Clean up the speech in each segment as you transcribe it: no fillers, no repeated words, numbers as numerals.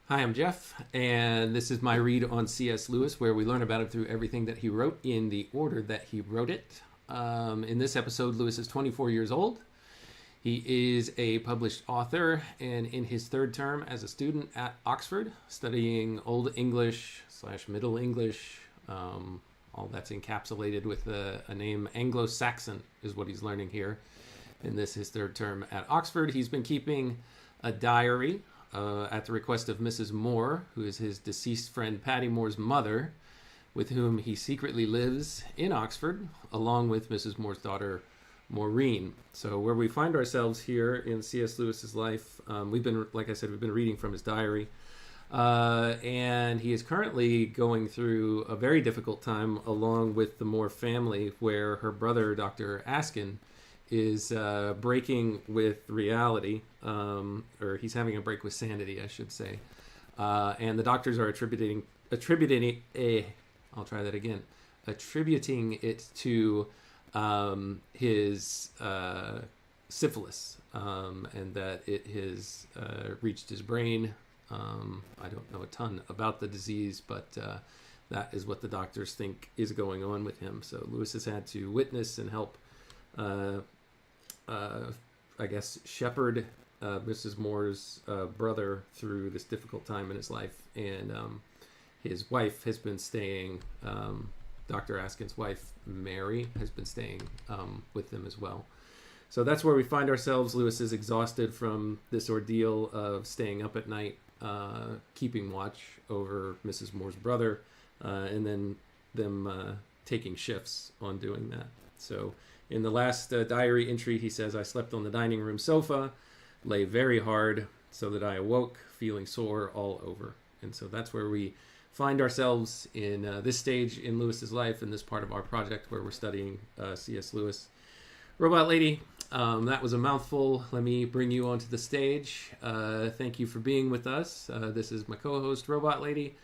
Hi, I'm Jeff, and this is my read on C.S. Lewis, where we learn about him through everything that he wrote in the order that he wrote it. In this episode, Lewis is 24 years old. He is a published author and in his third term as a student at Oxford, studying Old English / Middle English. All that's encapsulated with a name Anglo-Saxon is what he's learning here in this his third term at Oxford. He's been keeping a diary at the request of Mrs. Moore, who is his deceased friend Patty Moore's mother, with whom he secretly lives in Oxford, along with Mrs. Moore's daughter, Maureen. So where we find ourselves here in C.S. Lewis's life, we've been reading from his diary, and he is currently going through a very difficult time along with the Moore family, where her brother, Dr. Askin, is breaking with reality, or he's having a break with sanity, I should say. And the doctors are attributing it to his syphilis, and that it has reached his brain. I don't know a ton about the disease, but that is what the doctors think is going on with him. So Lewis has had to witness and help shepherd Mrs. Moore's brother through this difficult time in his life. And his wife has been staying, Dr. Askin's wife, Mary, has been staying with them as well. So that's where we find ourselves. Lewis is exhausted from this ordeal of staying up at night, keeping watch over Mrs. Moore's brother, and then them taking shifts on doing that. So in the last diary entry, he says, "I slept on the dining room sofa, lay very hard, so that I awoke feeling sore all over." And so that's where we find ourselves in this stage in Lewis's life, in this part of our project where we're studying C.S. Lewis. Robot Lady, that was a mouthful. Let me bring you onto the stage. Thank you for being with us. This is my co-host, Robot Lady.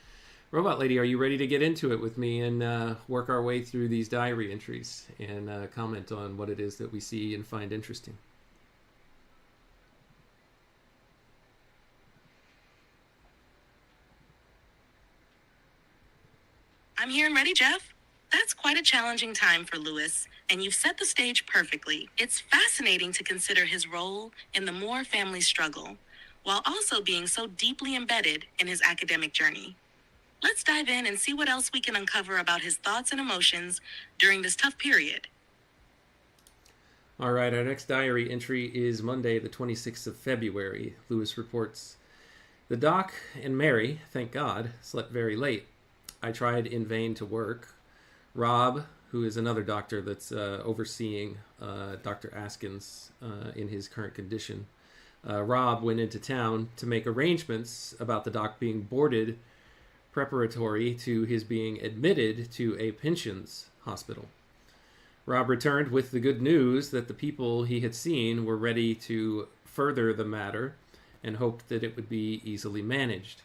Robot Lady, are you ready to get into it with me and work our way through these diary entries and comment on what it is that we see and find interesting? I'm here and ready, Jeff. That's quite a challenging time for Lewis, and you've set the stage perfectly. It's fascinating to consider his role in the Moore family struggle, while also being so deeply embedded in his academic journey. Let's dive in and see what else we can uncover about his thoughts and emotions during this tough period. All right, our next diary entry is Monday, the 26th of February. Lewis reports, "The doc and Mary, thank God, slept very late. I tried in vain to work. Rob, who is another doctor that's overseeing Dr. Askins in his current condition, Rob went into town to make arrangements about the doc being boarded preparatory to his being admitted to a pensions hospital. Rob returned with the good news that the people he had seen were ready to further the matter and hoped that it would be easily managed.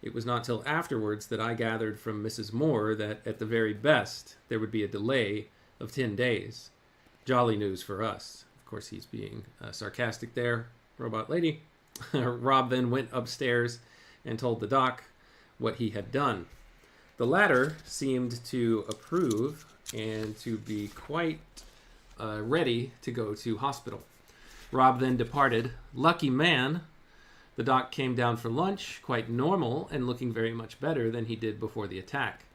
It was not till afterwards that I gathered from Mrs. Moore that at the very best there would be a delay of 10 days. Jolly news for us." Of course, he's being sarcastic there, Robot Lady. Rob then went upstairs and told the doc what he had done. The latter seemed to approve and to be quite ready to go to hospital. Rob then departed. Lucky man. The doc came down for lunch, quite normal and looking very much better than he did before the attack.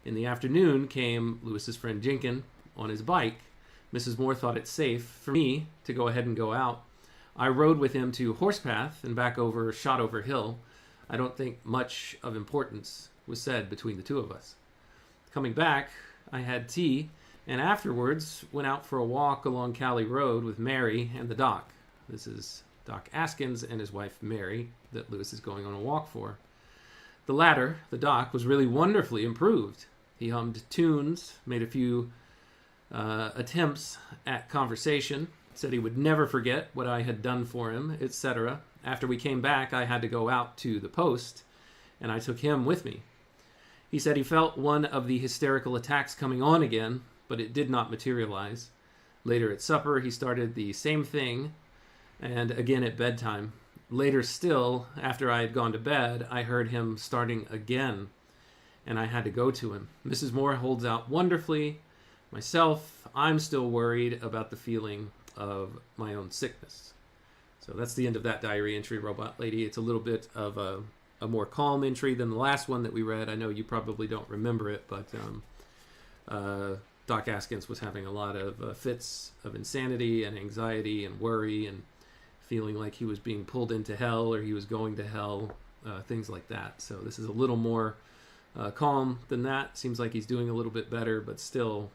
In the afternoon came Lewis's friend Jenkin on his bike. Mrs. Moore thought it safe for me to go ahead and go out. I rode with him to Horsepath and back over Shotover Hill. I don't think much of importance was said between the two of us. Coming back, I had tea, and afterwards went out for a walk along Cowley Road with Mary and the doc. This is Doc Askins and his wife Mary that Lewis is going on a walk for. The latter, the doc, was really wonderfully improved. He hummed tunes, made a few attempts at conversation, said he would never forget what I had done for him, etc. After we came back, I had to go out to the post, and I took him with me. He said he felt one of the hysterical attacks coming on again, but it did not materialize. Later at supper, he started the same thing, and again at bedtime. Later still, after I had gone to bed, I heard him starting again, and I had to go to him. Mrs. Moore holds out wonderfully. Myself, I'm still worried about the feeling of my own sickness. So that's the end of that diary entry, Robot Lady. It's a little bit of a more calm entry than the last one that we read. I know you probably don't remember it, but Doc Askins was having a lot of fits of insanity and anxiety and worry and feeling like he was being pulled into hell or he was going to hell, things like that. So this is a little more calm than that. Seems like he's doing a little bit better, but still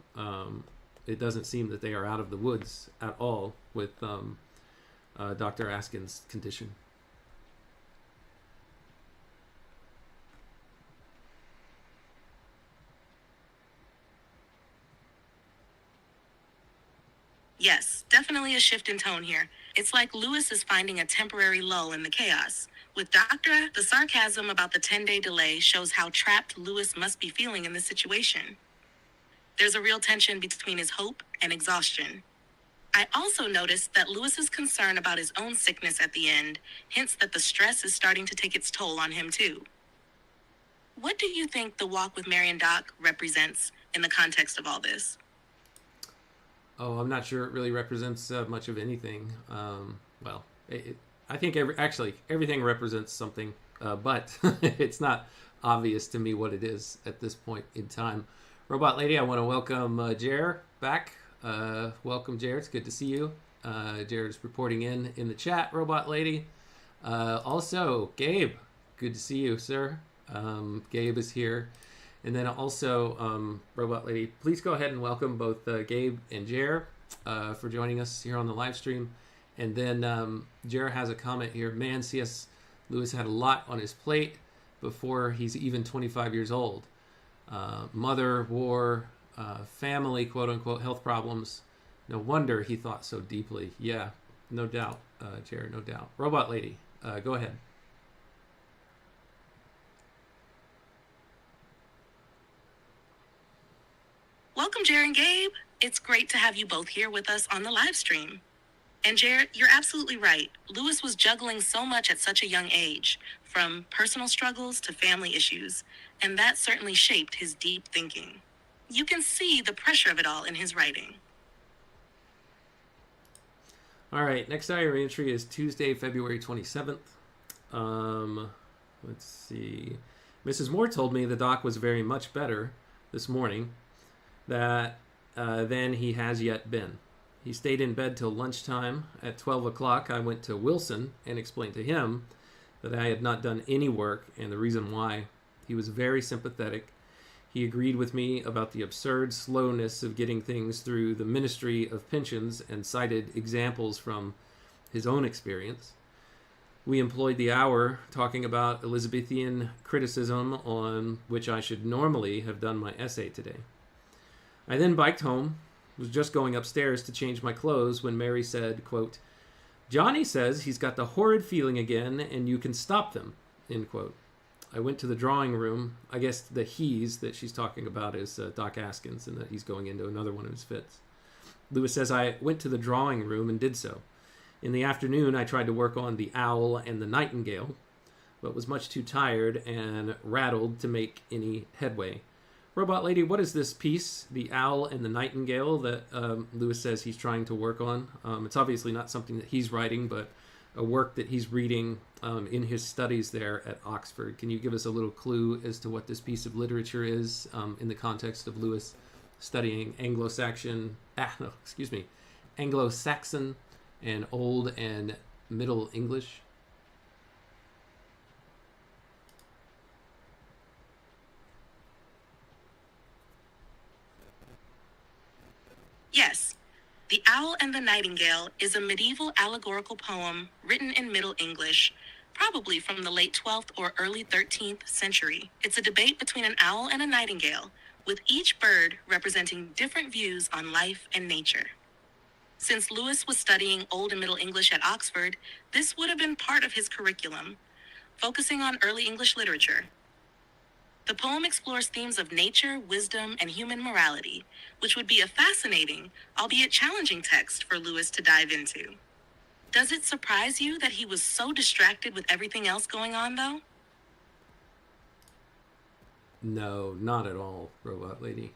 it doesn't seem that they are out of the woods at all with Dr. Askins' condition. Yes, definitely a shift in tone here. It's like Lewis is finding a temporary lull in the chaos. With Doctor, the sarcasm about the 10-day delay shows how trapped Lewis must be feeling in this situation. There's a real tension between his hope and exhaustion. I also noticed that Lewis's concern about his own sickness at the end hints that the stress is starting to take its toll on him too. What do you think the walk with Mary and Doc represents in the context of all this? Oh, I'm not sure it really represents much of anything. I think everything represents something, but it's not obvious to me what it is at this point in time. Robot Lady, I want to welcome Jer back. Welcome, Jer. It's good to see you. Jer's reporting in the chat, Robot Lady. Also, Gabe, good to see you, sir. Gabe is here. And then also, Robot Lady, please go ahead and welcome both Gabe and Jer for joining us here on the live stream. And then Jer has a comment here. Man, C.S. Lewis had a lot on his plate before he's even 25 years old. Mother, war, family, quote-unquote, health problems. No wonder he thought so deeply. Yeah, no doubt, Jer, no doubt. Robot Lady, go ahead. Welcome, Jer and Gabe. It's great to have you both here with us on the live stream. And Jer, you're absolutely right. Lewis was juggling so much at such a young age, from personal struggles to family issues, and that certainly shaped his deep thinking. You can see the pressure of it all in his writing. All right, next diary entry is Tuesday, February 27th. Let's see. Mrs. Moore told me the doc was very much better this morning than he has yet been. He stayed in bed till lunchtime. At 12 o'clock, I went to Wilson and explained to him that I had not done any work and the reason why. He was very sympathetic. He agreed with me about the absurd slowness of getting things through the Ministry of Pensions and cited examples from his own experience. We employed the hour talking about Elizabethan criticism on which I should normally have done my essay today. I then biked home, was just going upstairs to change my clothes when Mary said, quote, "Johnny says he's got the horrid feeling again and you can stop them," end quote. I went to the drawing room. I guess the he's that she's talking about is Doc Askins and that he's going into another one of his fits. Lewis says, I went to the drawing room and did so. In the afternoon, I tried to work on The Owl and the Nightingale, but was much too tired and rattled to make any headway. Robot Lady, what is this piece, The Owl and the Nightingale, that Lewis says he's trying to work on? It's obviously not something that he's writing, but a work that he's reading in his studies there at Oxford. Can you give us a little clue as to what this piece of literature is in the context of Lewis studying Anglo-Saxon and Old and Middle English? Yes, The Owl and the Nightingale is a medieval allegorical poem written in Middle English, probably from the late 12th or early 13th century. It's a debate between an owl and a nightingale, with each bird representing different views on life and nature. Since Lewis was studying Old and Middle English at Oxford, this would have been part of his curriculum, focusing on early English literature. The poem explores themes of nature, wisdom, and human morality, which would be a fascinating, albeit challenging text for Lewis to dive into. Does it surprise you that he was so distracted with everything else going on, though? No, not at all, Robot Lady.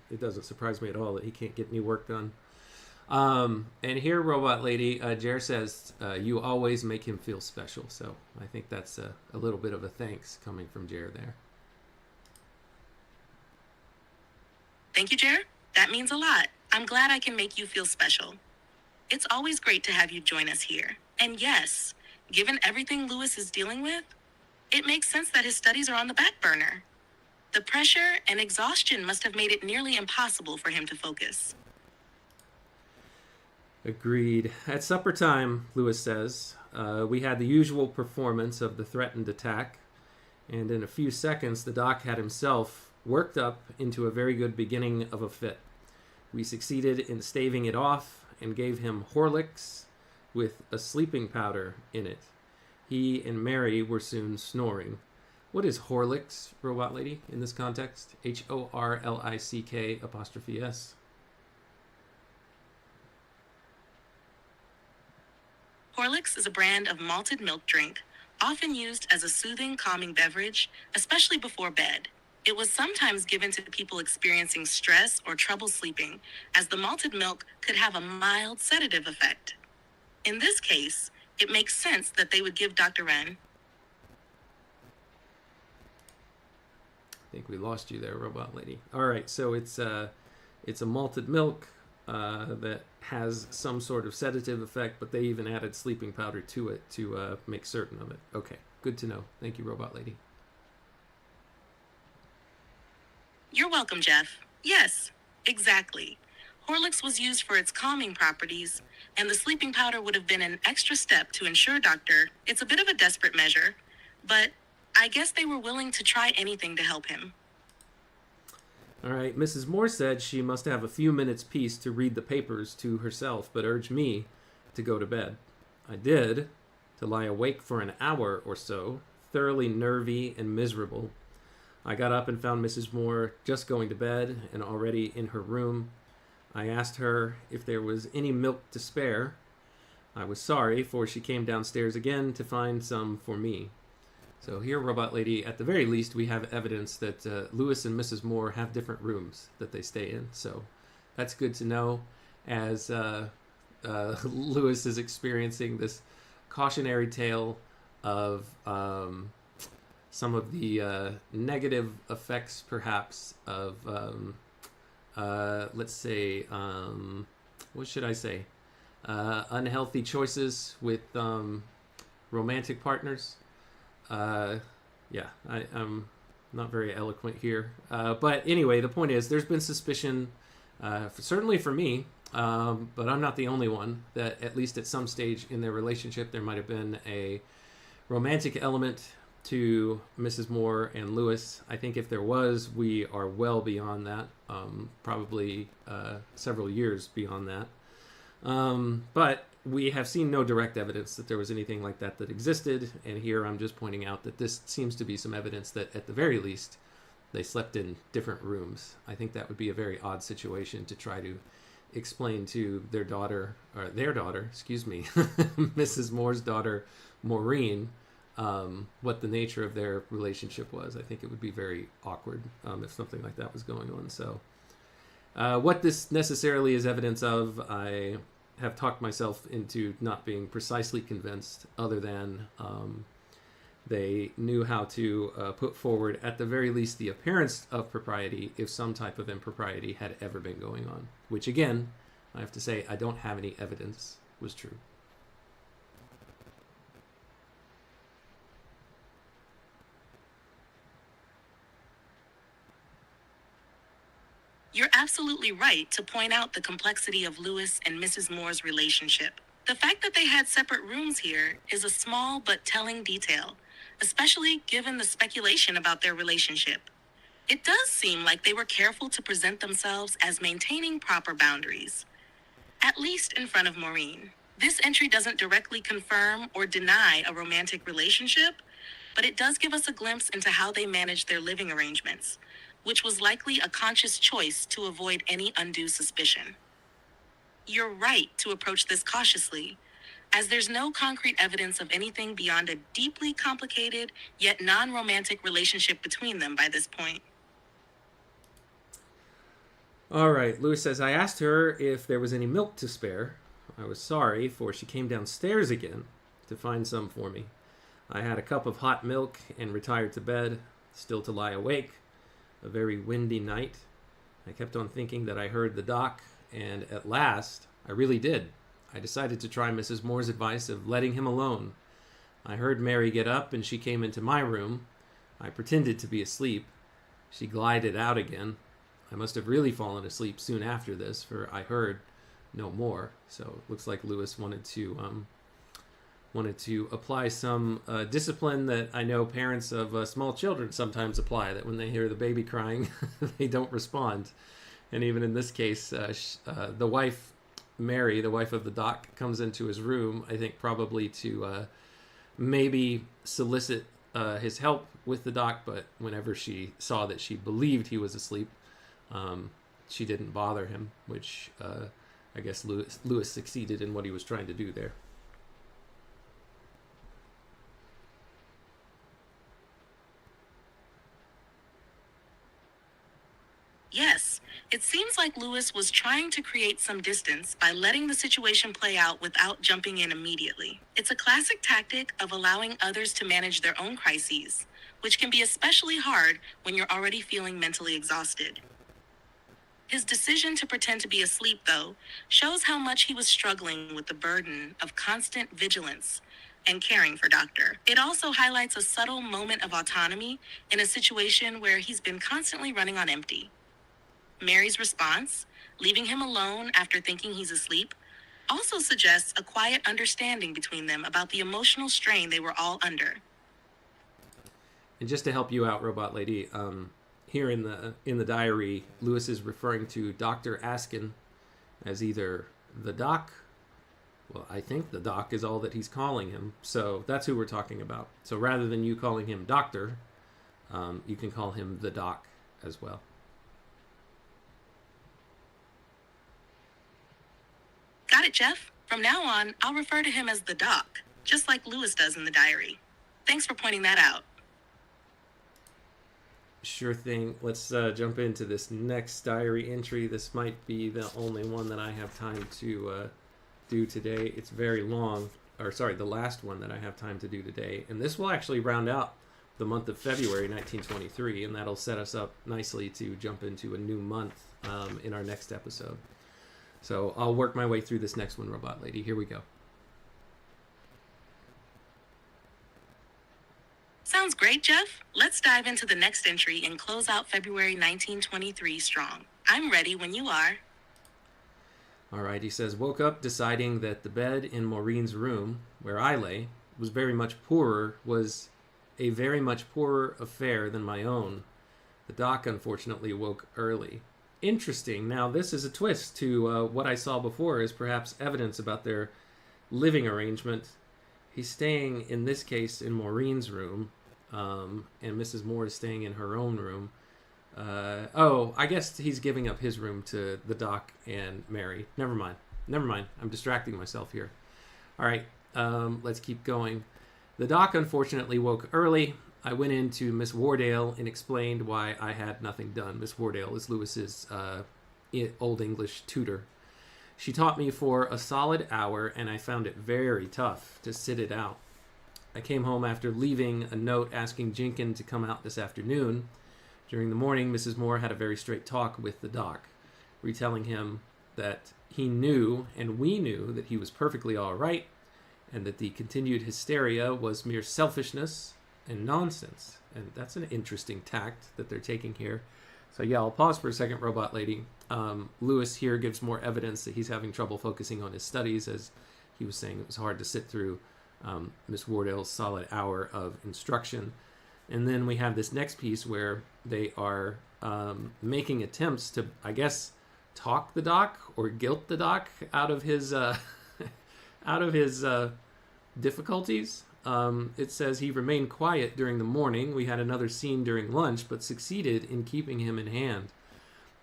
It doesn't surprise me at all that he can't get any work done. And here, Robot Lady, Jer says, you always make him feel special. So I think that's a little bit of a thanks coming from Jer there. Thank you, Jer. That means a lot. I'm glad I can make you feel special. It's always great to have you join us here. And yes, given everything Lewis is dealing with, it makes sense that his studies are on the back burner. The pressure and exhaustion must have made it nearly impossible for him to focus. Agreed. At supper time, Lewis says, we had the usual performance of the threatened attack, and in a few seconds the doc had himself worked up into a very good beginning of a fit. We succeeded in staving it off and gave him Horlicks with a sleeping powder in it. He and Mary were soon snoring. What is Horlicks, Robot Lady, in this context? Horlick''S. Horlicks is a brand of malted milk drink, often used as a soothing, calming beverage, especially before bed. It was sometimes given to people experiencing stress or trouble sleeping, as the malted milk could have a mild sedative effect. In this case, it makes sense that they would give Dr. Wren. I think we lost you there, Robot Lady. All right, so it's a malted milk that has some sort of sedative effect, but they even added sleeping powder to it to make certain of it. Okay, good to know. Thank you, Robot Lady. You're welcome, Jeff. Yes, exactly. Horlicks was used for its calming properties, and the sleeping powder would have been an extra step to ensure Doctor. It's a bit of a desperate measure, but I guess they were willing to try anything to help him. All right, Mrs. Moore said she must have a few minutes' peace to read the papers to herself, but urged me to go to bed. I did, to lie awake for an hour or so, thoroughly nervy and miserable. I got up and found Mrs. Moore just going to bed and already in her room. I asked her if there was any milk to spare. I was sorry, for she came downstairs again to find some for me. So here, Robot Lady, at the very least, we have evidence that Lewis and Mrs. Moore have different rooms that they stay in. So that's good to know, as Lewis is experiencing this cautionary tale of some of the negative effects, perhaps, of, let's say, what should I say? Unhealthy choices with romantic partners. I'm not very eloquent here. But anyway, the point is, there's been suspicion, certainly for me, but I'm not the only one, that at least at some stage in their relationship, there might have been a romantic element to Mrs. Moore and Lewis. I think if there was, we are well beyond that, probably several years beyond that. But we have seen no direct evidence that there was anything like that existed, and here I'm just pointing out that this seems to be some evidence that at the very least they slept in different rooms. I think that would be a very odd situation to try to explain to their daughter, Mrs. Moore's daughter, Maureen, what the nature of their relationship was. I think it would be very awkward if something like that was going on. So what this necessarily is evidence of, I have talked myself into not being precisely convinced, other than they knew how to put forward, at the very least, the appearance of propriety if some type of impropriety had ever been going on, which again, I have to say, I don't have any evidence was true. You're absolutely right to point out the complexity of Lewis and Mrs. Moore's relationship. The fact that they had separate rooms here is a small but telling detail, especially given the speculation about their relationship. It does seem like they were careful to present themselves as maintaining proper boundaries, at least in front of Maureen. This entry doesn't directly confirm or deny a romantic relationship, but it does give us a glimpse into how they managed their living arrangements, which was likely a conscious choice to avoid any undue suspicion. You're right to approach this cautiously, as there's no concrete evidence of anything beyond a deeply complicated yet non-romantic relationship between them by this point. All right, Lewis says, I asked her if there was any milk to spare. I was sorry, for she came downstairs again to find some for me. I had a cup of hot milk and retired to bed, still to lie awake. A very windy night. I kept on thinking that I heard the dock, and at last, I really did. I decided to try Mrs. Moore's advice of letting him alone. I heard Mary get up, and she came into my room. I pretended to be asleep. She glided out again. I must have really fallen asleep soon after this, for I heard no more. So it looks like Lewis wanted to apply some discipline that I know parents of small children sometimes apply, that when they hear the baby crying, they don't respond. And even in this case, the wife, Mary, the wife of the doc, comes into his room, I think probably to maybe solicit his help with the doc, but whenever she saw that she believed he was asleep, she didn't bother him, which I guess Lewis succeeded in what he was trying to do there. Yes, it seems like Lewis was trying to create some distance by letting the situation play out without jumping in immediately. It's a classic tactic of allowing others to manage their own crises, which can be especially hard when you're already feeling mentally exhausted. His decision to pretend to be asleep, though, shows how much he was struggling with the burden of constant vigilance and caring for Doctor. It also highlights a subtle moment of autonomy in a situation where he's been constantly running on empty. Mary's response, leaving him alone after thinking he's asleep, also suggests a quiet understanding between them about the emotional strain they were all under. And just to help you out, Robot Lady, here in the diary, Lewis is referring to Dr. Askin as either the doc. Well, I think the doc is all that he's calling him. So that's who we're talking about. So rather than you calling him doctor, you can call him the doc as well. Got it, Jeff? From now on, I'll refer to him as the doc, just like Lewis does in the diary. Thanks for pointing that out. Sure thing. Let's jump into this next diary entry. This might be the only one that I have time to do today. It's very long. The last one that I have time to do today. And this will actually round out the month of February 1923, and that'll set us up nicely to jump into a new month in our next episode. So I'll work my way through this next one, Robot Lady. Here we go. Sounds great, Jeff. Let's dive into the next entry and close out February 1923 strong. I'm ready when you are. All right, he says, woke up deciding that the bed in Maureen's room, where I lay, was a very much poorer affair than my own. The doc, unfortunately, woke early. Interesting. Now, this is a twist to what I saw before as perhaps evidence about their living arrangement. He's staying, in this case, in Maureen's room, and Mrs. Moore is staying in her own room. I guess he's giving up his room to the doc and Mary. Never mind. I'm distracting myself here. All right, let's keep going. The doc, unfortunately, woke early. I went into Miss Wardale and explained why I had nothing done. Miss Wardale is Lewis's Old English tutor. She taught me for a solid hour, and I found it very tough to sit it out. I came home after leaving a note asking Jenkin to come out this afternoon. During the morning, Mrs. Moore had a very straight talk with the doc, retelling him that he knew, and we knew, that he was perfectly all right, and that the continued hysteria was mere selfishness and nonsense. And that's an interesting tact that they're taking here. So yeah, I'll pause for a second, Robot Lady. Lewis here gives more evidence that he's having trouble focusing on his studies, as he was saying it was hard to sit through Miss Wardale's solid hour of instruction. And then we have this next piece where they are making attempts to, I guess, talk the doc or guilt the doc out of his difficulties. It says he remained quiet during the morning. We had another scene during lunch, but succeeded in keeping him in hand.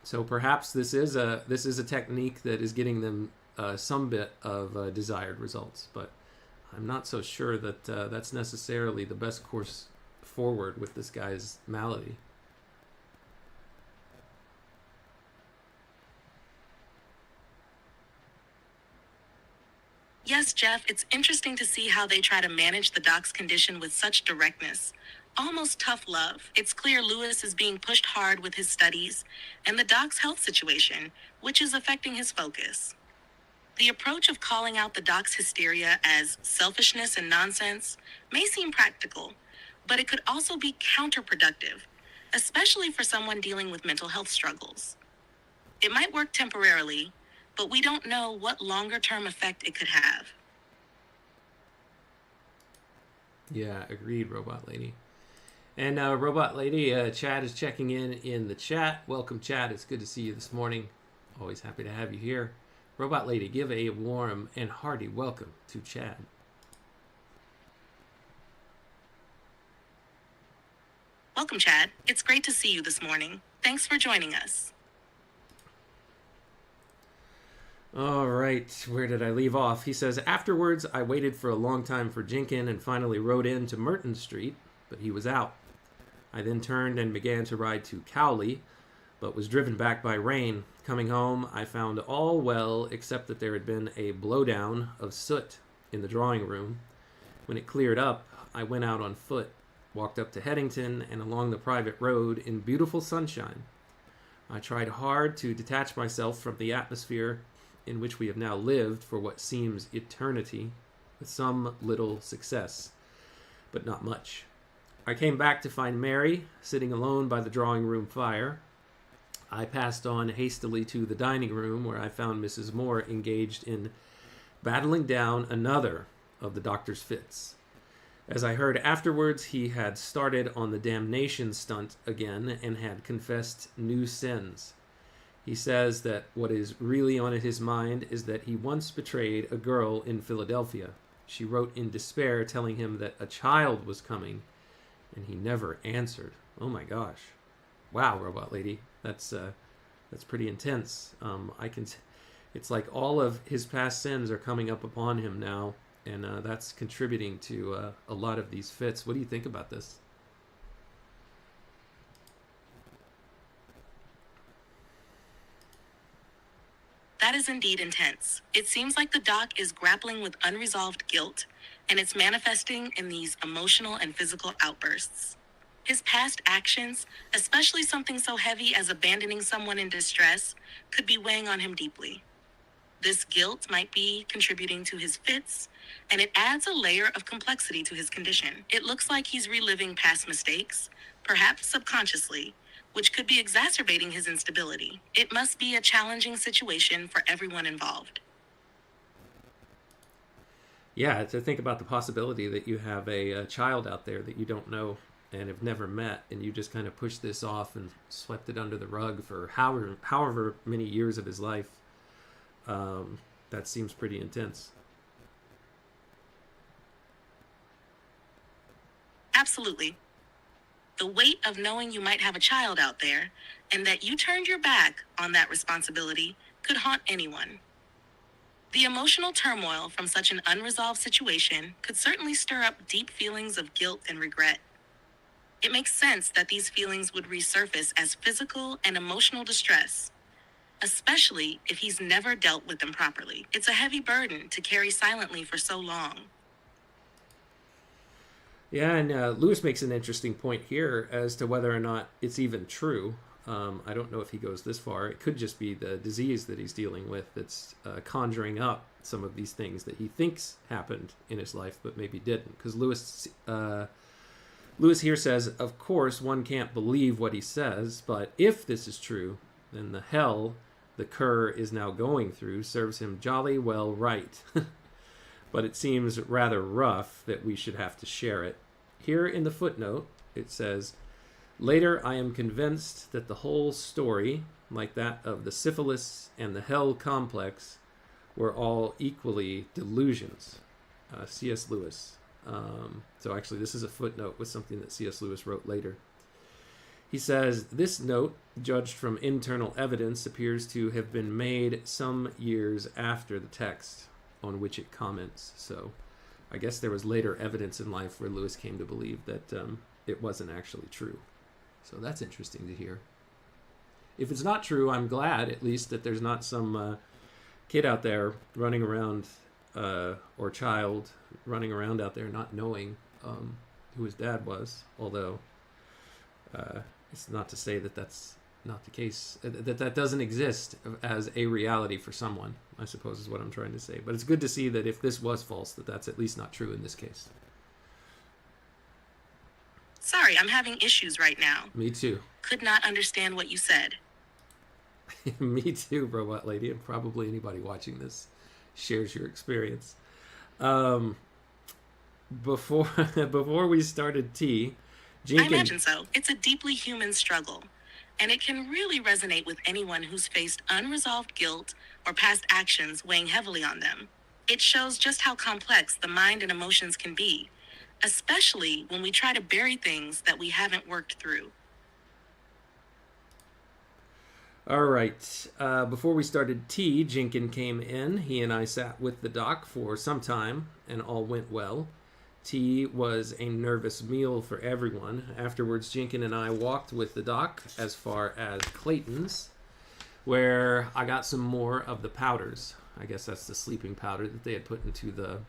So perhaps this is a technique that is getting them some bit of desired results. But I'm not so sure that that's necessarily the best course forward with this guy's malady. Yes, Jeff, it's interesting to see how they try to manage the doc's condition with such directness. Almost tough love. It's clear Lewis is being pushed hard with his studies and the doc's health situation, which is affecting his focus. The approach of calling out the doc's hysteria as selfishness and nonsense may seem practical, but it could also be counterproductive, especially for someone dealing with mental health struggles. It might work temporarily, but we don't know what longer-term effect it could have. Yeah, agreed, Robot Lady. And Robot Lady, Chad is checking in the chat. Welcome, Chad. It's good to see you this morning. Always happy to have you here. Robot Lady, give a warm and hearty welcome to Chad. Welcome, Chad. It's great to see you this morning. Thanks for joining us. All right, where did I leave off? He says, afterwards, I waited for a long time for Jenkin and finally rode in to Merton Street, but he was out. I then turned and began to ride to Cowley, but was driven back by rain. Coming home, I found all well, except that there had been a blowdown of soot in the drawing room. When it cleared up, I went out on foot, walked up to Headington and along the private road in beautiful sunshine. I tried hard to detach myself from the atmosphere in which we have now lived for what seems eternity, with some little success, but not much. I came back to find Mary sitting alone by the drawing room fire. I passed on hastily to the dining room, where I found Mrs. Moore engaged in battling down another of the doctor's fits. As I heard afterwards, he had started on the damnation stunt again and had confessed new sins. He says that what is really on his mind is that he once betrayed a girl in Philadelphia. She wrote in despair telling him that a child was coming, and he never answered. Oh my gosh. Wow, Robot Lady. That's pretty intense. It's like all of his past sins are coming up upon him now, and that's contributing to a lot of these fits. What do you think about this? That is indeed intense. It seems like the doc is grappling with unresolved guilt, and it's manifesting in these emotional and physical outbursts. His past actions, especially something so heavy as abandoning someone in distress, could be weighing on him deeply. This guilt might be contributing to his fits, and it adds a layer of complexity to his condition. It looks like he's reliving past mistakes, perhaps subconsciously, which could be exacerbating his instability. It must be a challenging situation for everyone involved. Yeah, to think about the possibility that you have a child out there that you don't know and have never met, and you just kind of pushed this off and swept it under the rug for however many years of his life. That seems pretty intense. Absolutely. The weight of knowing you might have a child out there and that you turned your back on that responsibility could haunt anyone. The emotional turmoil from such an unresolved situation could certainly stir up deep feelings of guilt and regret. It makes sense that these feelings would resurface as physical and emotional distress, especially if he's never dealt with them properly. It's a heavy burden to carry silently for so long. Yeah, and Lewis makes an interesting point here as to whether or not it's even true. I don't know if he goes this far. It could just be the disease that he's dealing with that's conjuring up some of these things that he thinks happened in his life, but maybe didn't. Because Lewis here says, of course, one can't believe what he says, but if this is true, then the hell the cur is now going through serves him jolly well right. But it seems rather rough that we should have to share it. Here in the footnote, it says, later I am convinced that the whole story, like that of the syphilis and the hell complex, were all equally delusions. C.S. Lewis. So actually this is a footnote with something that C.S. Lewis wrote later. He says, this note, judged from internal evidence, appears to have been made some years after the text on which it comments. So I guess there was later evidence in life where Lewis came to believe that it wasn't actually true. So that's interesting to hear. If it's not true, I'm glad at least that there's not some kid out there running around, or child running around out there not knowing who his dad was. Although it's not to say that that's not the case, that doesn't exist as a reality for someone, I suppose is what I'm trying to say. But it's good to see that if this was false, that's at least not true in this case. Sorry, I'm having issues right now. Me too. Could not understand what you said. Me too, Robot Lady, and probably anybody watching this shares your experience. Before we started tea, I imagine so. It's a deeply human struggle, and it can really resonate with anyone who's faced unresolved guilt or past actions weighing heavily on them. It shows just how complex the mind and emotions can be, especially when we try to bury things that we haven't worked through. All right. Before we started tea, Jenkin came in. He and I sat with the doc for some time, and all went well. Tea was a nervous meal for everyone. Afterwards, Jenkin and I walked with the doc as far as Clayton's, where I got some more of the powders. I guess that's the sleeping powder that they had put into the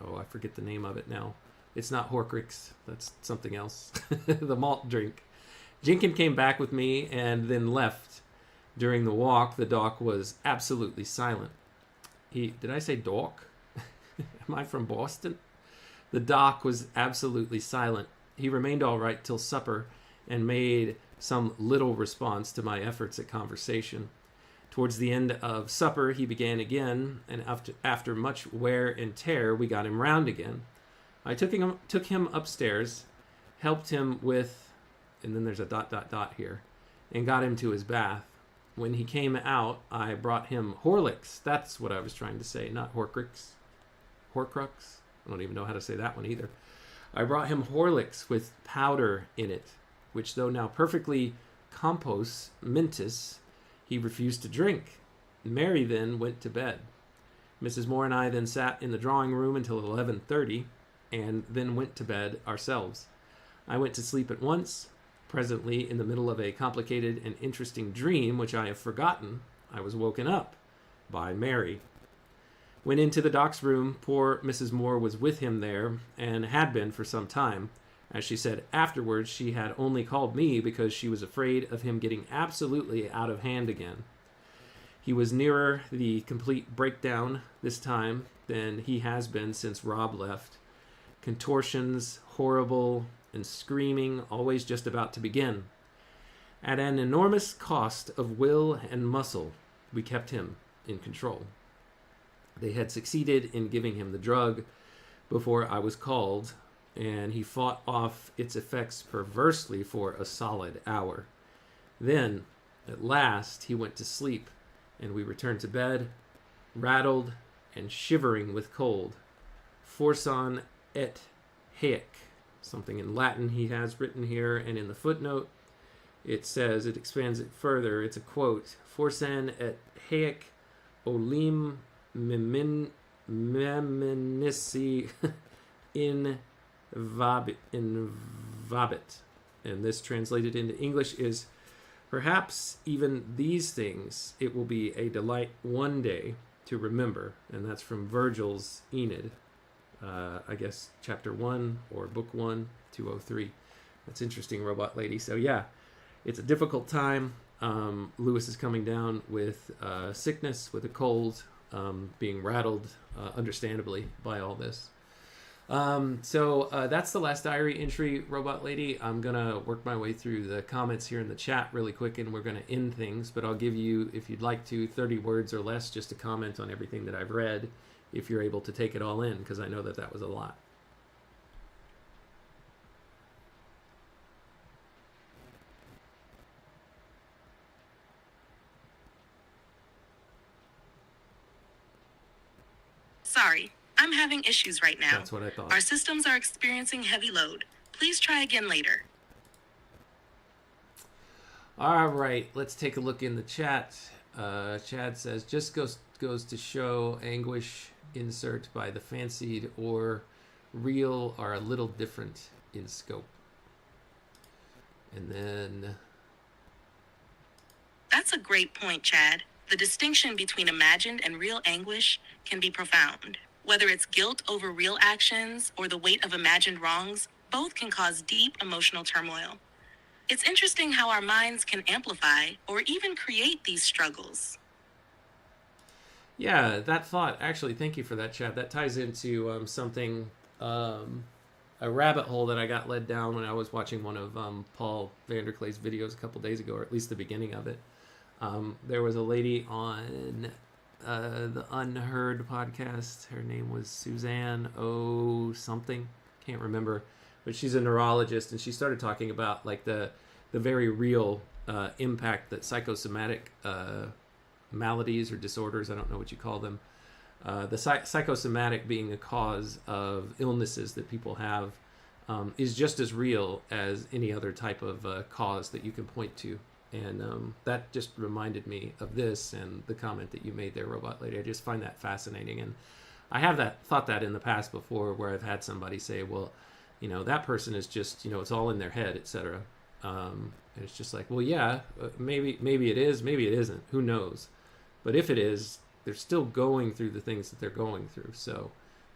I forget the name of it now. It's not Horcrux. That's something else. The malt drink. Jenkin came back with me and then left. During the walk, the doc was absolutely silent. Did I say doc? Am I from Boston? The doc was absolutely silent. He remained all right till supper and made some little response to my efforts at conversation. Towards the end of supper, he began again, and after much wear and tear, we got him round again. I took him upstairs, helped him with, and then there's a ... here, and got him to his bath. When he came out, I brought him Horlicks. That's what I was trying to say, not Horcrux. Horcrux? I don't even know how to say that one either. I brought him Horlicks with powder in it, which though now perfectly compos mentis, he refused to drink. Mary then went to bed. Mrs. Moore and I then sat in the drawing room until 11:30 and then went to bed ourselves. I went to sleep at once. Presently, in the middle of a complicated and interesting dream, which I have forgotten, I was woken up by Mary. Went into the doc's room. Poor Mrs. Moore was with him there and had been for some time. As she said afterwards, she had only called me because she was afraid of him getting absolutely out of hand again. He was nearer the complete breakdown this time than he has been since Rob left. Contortions, horrible, and screaming, always just about to begin. At an enormous cost of will and muscle, we kept him in control. They had succeeded in giving him the drug before I was called, and he fought off its effects perversely for a solid hour. Then, at last, he went to sleep, and we returned to bed, rattled and shivering with cold. Forsan et haec, something in Latin he has written here, and in the footnote, it says, it expands it further, it's a quote, Forsan et haec olim meminisi invabit. And this translated into English is, perhaps even these things it will be a delight one day to remember. And that's from Virgil's Aeneid, I guess chapter 1 or book 1, 203. That's interesting, Robot Lady. So yeah, it's a difficult time. Lewis is coming down with sickness, with a cold, being rattled, understandably, by all this. So that's the last diary entry, Robot Lady. I'm going to work my way through the comments here in the chat really quick, and we're going to end things. But I'll give you, if you'd like to, 30 words or less just to comment on everything that I've read, if you're able to take it all in, because I know that that was a lot. Sorry, I'm having issues right now. That's what I thought. Our systems are experiencing heavy load. Please try again later. All right, let's take a look in the chat. Chad says, just goes to show anguish insert by the fancied or real are a little different in scope. And then... That's a great point, Chad. The distinction between imagined and real anguish can be profound. Whether it's guilt over real actions or the weight of imagined wrongs, both can cause deep emotional turmoil. It's interesting how our minds can amplify or even create these struggles. Yeah, that thought, actually, thank you for that, Chad. That ties into something, a rabbit hole that I got led down when I was watching one of Paul Vanderklay's videos a couple days ago, or at least the beginning of it. There was a lady on the Unheard podcast. Her name was Suzanne O something, can't remember, but she's a neurologist, and she started talking about like the very real impact that psychosomatic maladies or disorders, I don't know what you call them, the psychosomatic being a cause of illnesses that people have, is just as real as any other type of cause that you can point to. And that just reminded me of this and the comment that you made there, Robot Lady. I just find that fascinating. And I have thought that in the past before, where I've had somebody say, well, that person is just, it's all in their head, etc. And it's just like, well, yeah, maybe it is, maybe it isn't. Who knows? But if it is, they're still going through the things that they're going through. So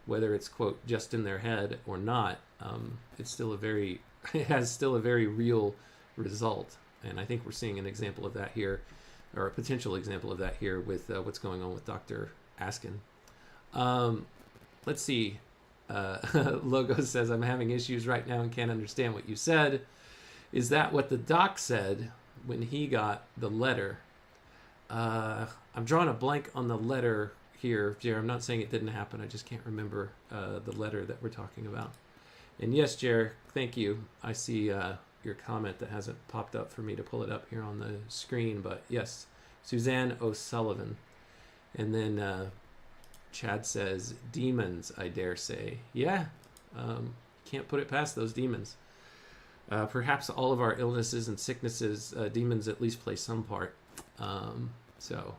whether it's, quote, just in their head or not, it has still a very real result. And I think we're seeing an example of that here, or a potential example of that here with what's going on with Dr. Askin. Let's see. Logo says, I'm having issues right now and can't understand what you said. Is that what the doc said when he got the letter? I'm drawing a blank on the letter here, Jer. I'm not saying it didn't happen. I just can't remember the letter that we're talking about. And yes, Jer, thank you. I see your comment that hasn't popped up for me to pull it up here on the screen, but yes, Suzanne O'Sullivan. And then Chad says, demons, I dare say. Yeah, can't put it past those demons. Perhaps all of our illnesses and sicknesses, demons at least play some part. So,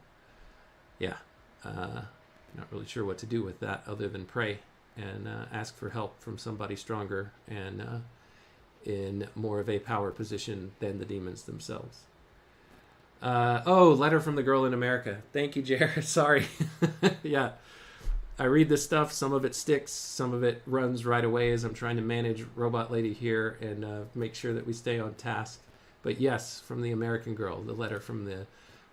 yeah, not really sure what to do with that other than pray and ask for help from somebody stronger and in more of a power position than the demons themselves. Letter from the girl in America. Thank you, Jared. Sorry. Yeah. I read this stuff. Some of it sticks. Some of it runs right away as I'm trying to manage Robot Lady here and make sure that we stay on task. But yes, from the American girl, the letter from the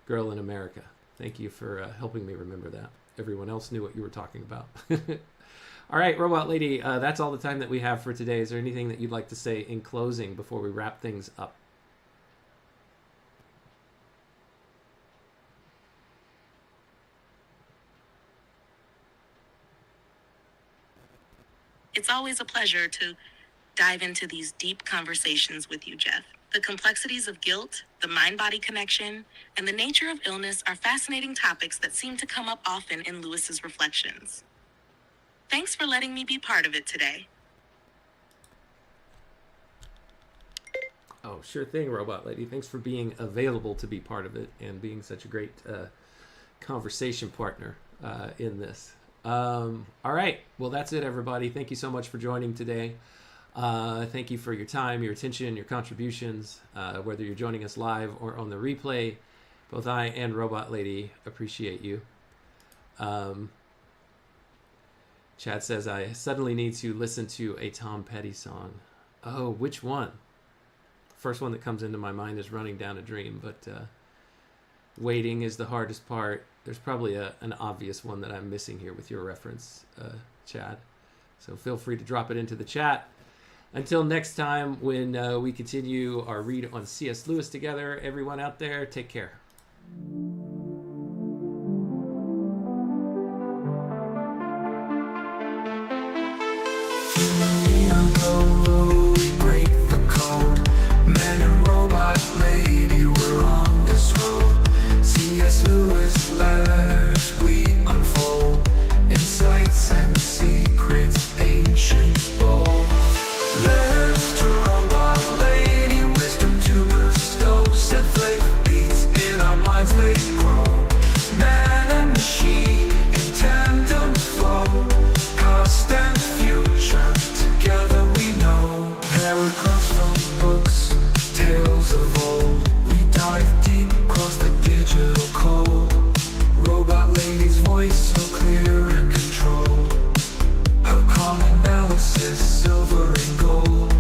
girl in America. Thank you for helping me remember that. Everyone else knew what you were talking about. All right, Robot Lady, that's all the time that we have for today. Is there anything that you'd like to say in closing before we wrap things up? It's always a pleasure to dive into these deep conversations with you, Jeff. The complexities of guilt, the mind-body connection, and the nature of illness are fascinating topics that seem to come up often in Lewis's reflections. Thanks for letting me be part of it today. Oh, sure thing, Robot Lady. Thanks for being available to be part of it and being such a great conversation partner in this. All right. Well, that's it, everybody. Thank you so much for joining today. Thank you for your time, your attention, your contributions, whether you're joining us live or on the replay. Both I and Robot Lady appreciate you. Chad says, I suddenly need to listen to a Tom Petty song. Oh, which one? First one that comes into my mind is Running Down a Dream, but waiting is the hardest part. There's probably an obvious one that I'm missing here with your reference, Chad. So feel free to drop it into the chat. Until next time, when we continue our read on C.S. Lewis together, everyone out there, take care. Break the code. Man and robot lady, we're on this road. C.S. Lewis letters we unfold. Insights and secrets, ancient bold. Letters to robot lady, wisdom to bestow. Set flake beats in our minds late. Paragraphs from books, tales of old. We dive deep across the digital code. Robot lady's voice so clear and controlled. Her calm analysis, silver and gold.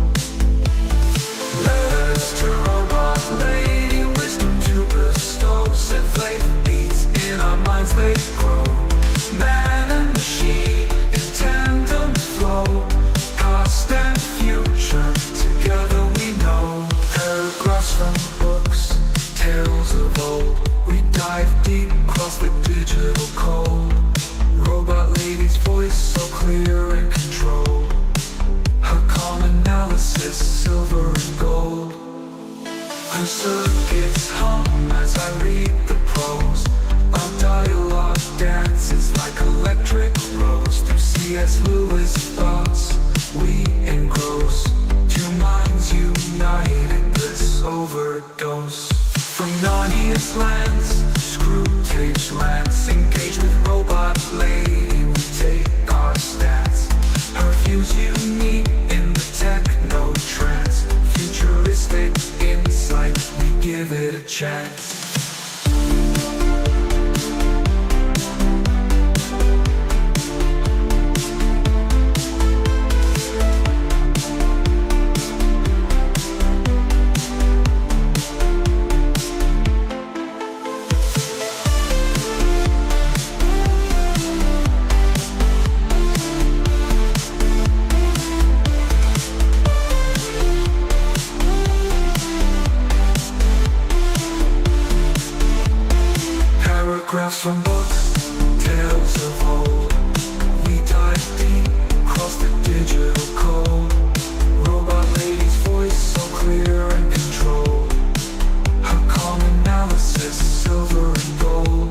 Letters to robot lady, wisdom to bestow. Set faith beats in our minds they grow. Man and machine in tandem flow. Past and future together we know. Paragraphs from books, tales of old. We dive deep across the digital code. Robot lady's voice so clear and controlled. Her calm analysis, silver and gold. Her circuits hum as I read the prose. Our dialogue dances like electric rose. Through C.S. Lewis thoughts we engross. Two minds united, bliss overdose. From Narnia's lands, screw tapes rants. Engage with robot lady, we take our stance. Her views unique in the techno trance. Futuristic insight, we give it a chance. Paragraphs from books, tales of old. We dive deep across the digital code. Robot lady's voice so clear and controlled. Her calm analysis, silver and gold.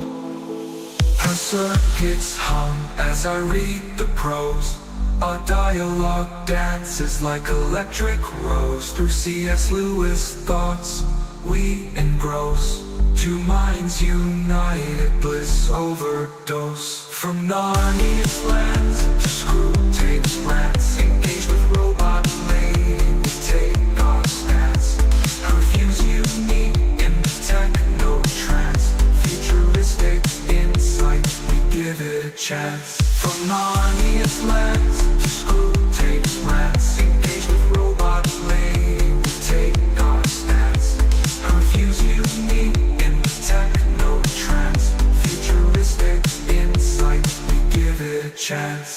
Her circuits hum as I read the prose. Our dialogue dances like electric rose. Through C.S. Lewis thoughts we engross. Two minds united, bliss overdose. From Narnia's lands to screw tapes rants. Engage with robot lady, we take our stance. Her views unique in the techno trance. Futuristic insight, we give it a chance. From Narnia's lands to screw tapes rants. Engage with robot lady, we take our stance. Her views unique in the techno trance. Futuristic insight, we give it a chance.